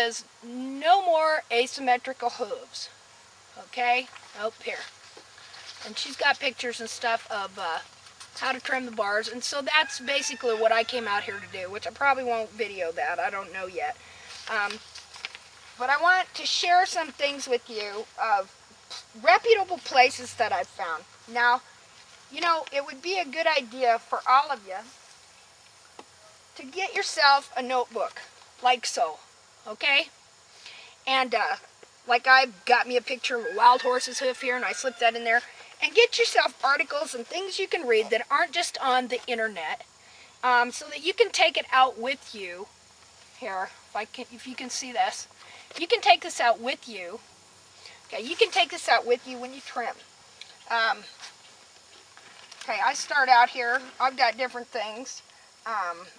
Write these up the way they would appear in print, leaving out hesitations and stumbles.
is no more asymmetrical hooves. Okay, up here. And she's got pictures and stuff of how to trim the bars, and so that's basically what I came out here to do, which I probably won't video that, I don't know yet. But I want to share some things with you of reputable places that I've found. Now, you know, it would be a good idea for all of you to get yourself a notebook, like so, okay? And like I've got me a picture of a wild horse's hoof here, and I slipped that in there. And get yourself articles and things you can read that aren't just on the internet, so that you can take it out with you. Here, if you can see this, you can take this out with you. Okay, you can take this out with you when you trim. Okay, I start out here. I've got different things.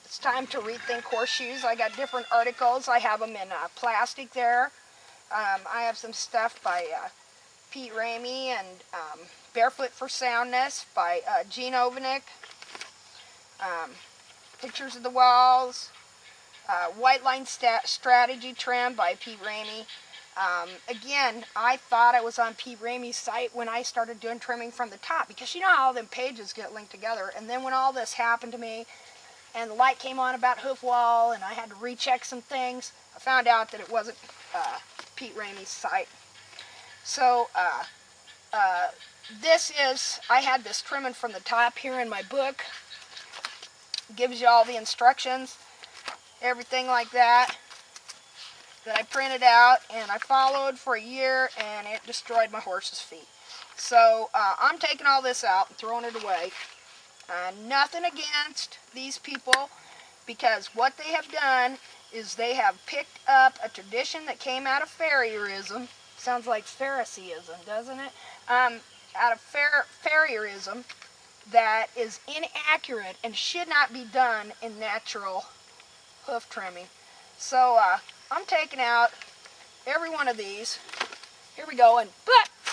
It's time to rethink horseshoes. I got different articles. I have them in plastic there. I have some stuff by Pete Ramey and Barefoot for Soundness by Gene Ovenick. Pictures of the Walls. White Line Strategy Trim by Pete Ramey. Again, I thought I was on Pete Ramey's site when I started doing trimming from the top, because you know how all them pages get linked together. And then when all this happened to me, and the light came on about hoof wall, and I had to recheck some things, I found out that it wasn't Pete Ramey's site. So, I had this trimming from the top here in my book. Gives you all the instructions, everything like that I printed out, and I followed for a year, and it destroyed my horse's feet. So I'm taking all this out and throwing it away. Nothing against these people, because what they have done is they have picked up a tradition that came out of Farrierism. Sounds like Phariseeism, doesn't it? Out of Farrierism, that is inaccurate and should not be done in natural hoof trimming. So I'm taking out every one of these. Here we go, and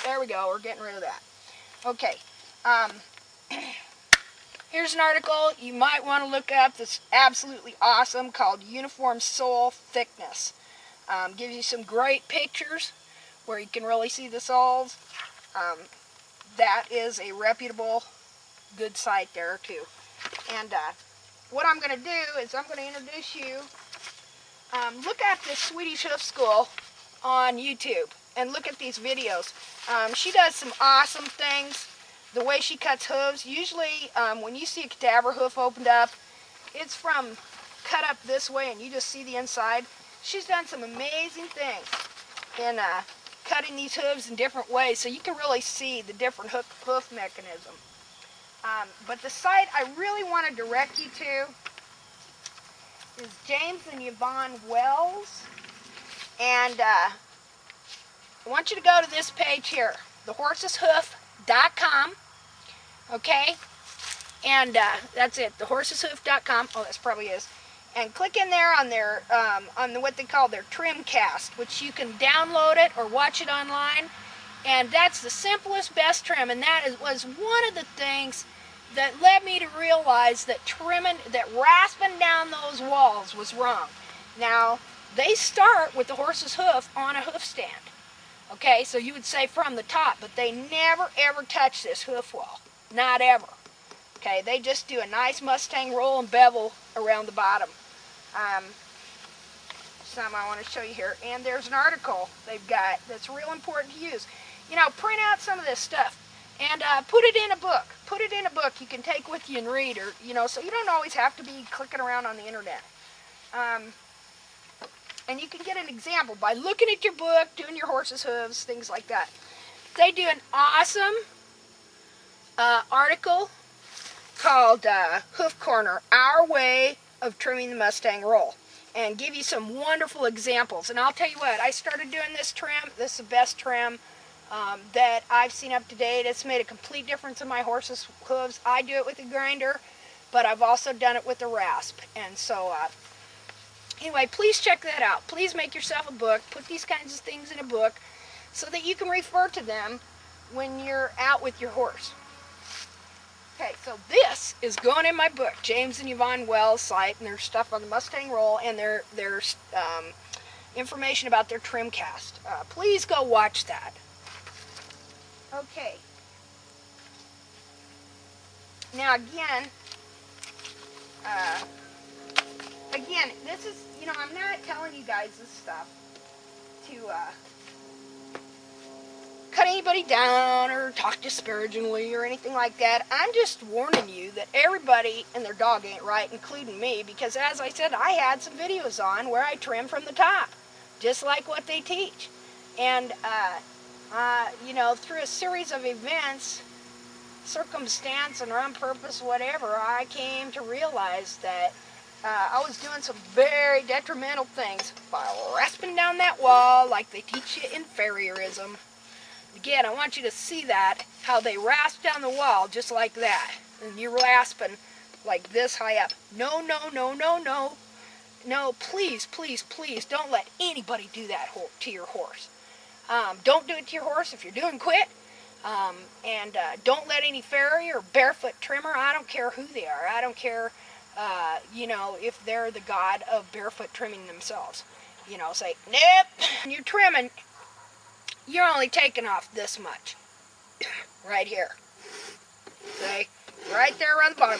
there we go, we're getting rid of that. Okay, here's an article you might want to look up that's absolutely awesome, called Uniform Sole Thickness. Gives you some great pictures where you can really see the soles. That is a reputable, good site there too. And what I'm going to do is I'm going to introduce you. Look at this Swedish Hoof School on YouTube and look at these videos. She does some awesome things. The way she cuts hooves, usually when you see a cadaver hoof opened up, it's from cut up this way and you just see the inside. She's done some amazing things in cutting these hooves in different ways, so you can really see the different hoof mechanism. But the site I really want to direct you to is James and Yvonne Wells, and I want you to go to this page here, thehorseshoof.com, okay, and that's it, thehorseshoof.com. Oh, this probably is. And click in there on their what they call their Trimcast, which you can download it or watch it online. And that's the simplest, best trim. And that was one of the things that led me to realize that rasping down those walls was wrong. Now, they start with the horse's hoof on a hoof stand. Okay, so you would say from the top, but they never ever touch this hoof wall. Not ever. Okay, they just do a nice Mustang roll and bevel around the bottom. Some I want to show you here, and there's an article they've got that's real important to use. You know, print out some of this stuff and put it in a book. Put it in a book you can take with you and read, or so you don't always have to be clicking around on the internet. And you can get an example by looking at your book, doing your horse's hooves, things like that. They do an awesome article called Hoof Corner, Our Way of Trimming the Mustang Roll, and give you some wonderful examples. And I'll tell you what, I started doing this trim. This is the best trim that I've seen up to date. It's made a complete difference in my horse's hooves. I do it with a grinder, but I've also done it with a rasp. And so anyway, please check that out. Please make yourself a book. Put these kinds of things in a book so that you can refer to them when you're out with your horse. Okay, so this is going in my book, James and Yvonne Wells site, and their stuff on the Mustang Roll and their information about their trim cast. Please go watch that. Okay. Now again, this is, you know, I'm not telling you guys this stuff to cut anybody down or talk disparagingly or anything like that. I'm just warning you that everybody and their dog ain't right, including me, because as I said, I had some videos on where I trim from the top, just like what they teach. And, you know, through a series of events, circumstance and on purpose, whatever, I came to realize that I was doing some very detrimental things by rasping down that wall like they teach you in farrierism. Again, I want you to see that, how they rasp down the wall just like that. And you're rasping like this high up. No, no, no, no, no. No, please, please, please don't let anybody do that to your horse. Don't do it to your horse if you're doing quit. And don't let any farrier or barefoot trimmer, I don't care who they are, I don't care, you know, if they're the god of barefoot trimming themselves. You know, say, nope, when you're trimming, you're only taking off this much. Right here. See? Right there around the bottom.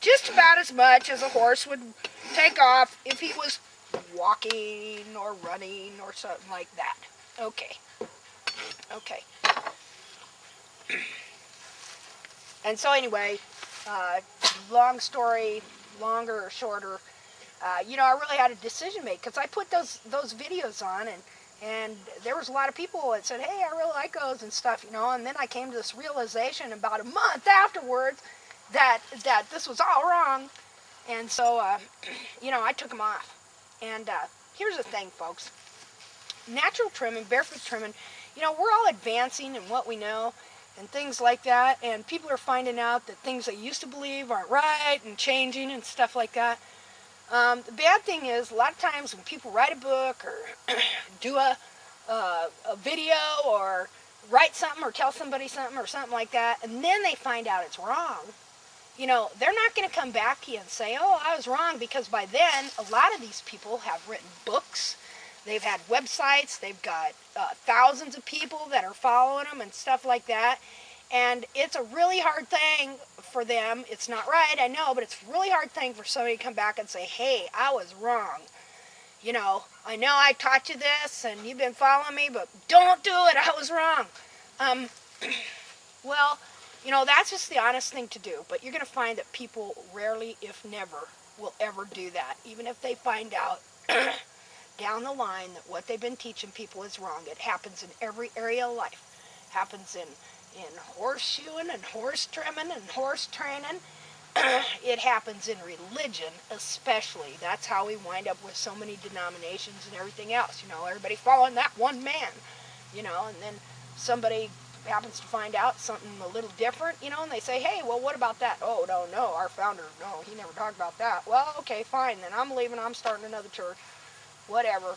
Just about as much as a horse would take off if he was walking or running or something like that. Okay. Okay. And so anyway, long story, longer or shorter, you know, I really had a decision to make, because I put those videos on, and there was a lot of people that said, hey, I really like those and stuff, you know, and then I came to this realization about a month afterwards that this was all wrong, and so, you know, I took them off. And here's the thing, folks. Natural trimming, barefoot trimming, you know, we're all advancing in what we know and things like that, and people are finding out that things they used to believe aren't right and changing and stuff like that. The bad thing is, a lot of times when people write a book or do a video or write something or tell somebody something or something like that, and then they find out it's wrong, you know, they're not going to come back to you and say, oh, I was wrong, because by then a lot of these people have written books, they've had websites, they've got thousands of people that are following them and stuff like that. And it's a really hard thing for them. It's not right, I know, but it's a really hard thing for somebody to come back and say, hey, I was wrong. You know I taught you this and you've been following me, but don't do it, I was wrong. Well, you know, that's just the honest thing to do. But you're going to find that people rarely, if never, will ever do that. Even if they find out down the line that what they've been teaching people is wrong. It happens in every area of life. It happens in horseshoeing and horse trimming and horse training. It happens in religion especially. That's how we wind up with so many denominations and everything else. You know, everybody following that one man, you know, and then somebody happens to find out something a little different, you know, and they say, hey, well, what about that? Oh, no, our founder, no, he never talked about that. Well, okay, fine, then I'm leaving, I'm starting another church, whatever.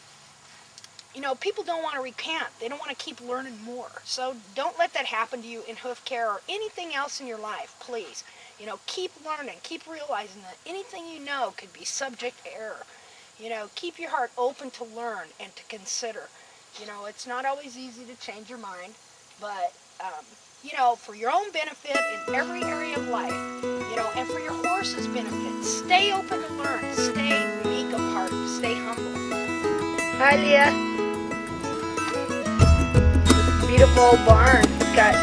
You know, people don't want to recant. They don't want to keep learning more. So don't let that happen to you in hoof care or anything else in your life, please. You know, keep learning, keep realizing that anything you know could be subject to error. You know, keep your heart open to learn and to consider. You know, it's not always easy to change your mind, but, you know, for your own benefit in every area of life, you know, and for your horse's benefit, stay open to learn, stay meek of heart, stay humble. Hi, Leah. Beautiful barn. Got